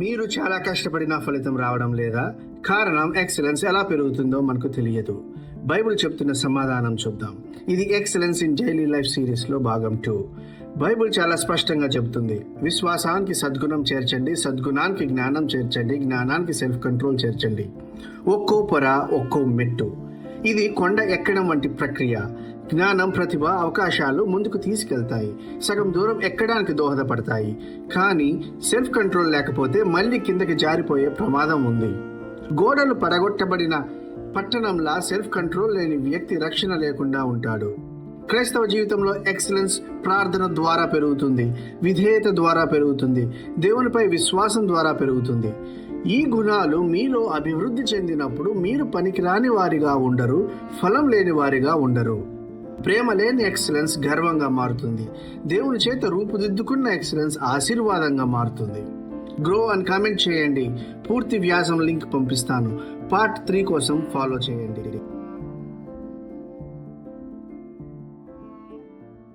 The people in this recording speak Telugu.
మీరు చాలా కష్టపడినా ఫలితం రావడం లేదా? కారణం ఎక్సలెన్స్ ఎలా పెరుగుతుందో మనకు తెలియదు. బైబిల్ చెప్తున్న సమాధానం చూద్దాం. ఇది excellence in daily life series లో భాగం 2. బైబిల్ చాలా స్పష్టంగా చెబుతుంది, విశ్వాసానికి సద్గుణం చేర్చండి, సద్గుణానికి జ్ఞానం చేర్చండి, జ్ఞానానికి సెల్ఫ్ కంట్రోల్ చేర్చండి. ఒక్కో పొర ఒక్కో మెట్టు. ఇది కొండ ఎక్కడం వంటి ప్రక్రియ. జ్ఞానం, ప్రతిభ, అవకాశాలు ముందుకు తీసుకెళ్తాయి, సగం దూరం ఎక్కడానికి దోహదపడతాయి. కానీ సెల్ఫ్ కంట్రోల్ లేకపోతే మళ్ళీ కిందకి జారిపోయే ప్రమాదం ఉంది. గోడలు పడగొట్టబడిన పట్టణంలా సెల్ఫ్ కంట్రోల్ లేని వ్యక్తి రక్షణ లేకుండా ఉంటాడు. క్రైస్తవ జీవితంలో ఎక్సలెన్స్ ప్రార్థన ద్వారా పెరుగుతుంది, విధేయత ద్వారా పెరుగుతుంది, దేవునిపై విశ్వాసం ద్వారా పెరుగుతుంది. ఈ గుణాలు మీలో అభివృద్ధి చెందినప్పుడు మీరు పనికిరాని వారిగా ఉండరు, ఫలం లేని వారిగా ఉండరు. ప్రేమ లేని ఎక్సలెన్స్ గర్వంగా మారుతుంది. దేవుని చేత రూపుదిద్దుకున్న ఎక్సలెన్స్ ఆశీర్వాదంగా మారుతుంది. గ్రో అని కామెంట్ చేయండి. పూర్తి వ్యాసం లింక్ పంపిస్తాను. పార్ట్ 3 కోసం ఫాలో చేయండి.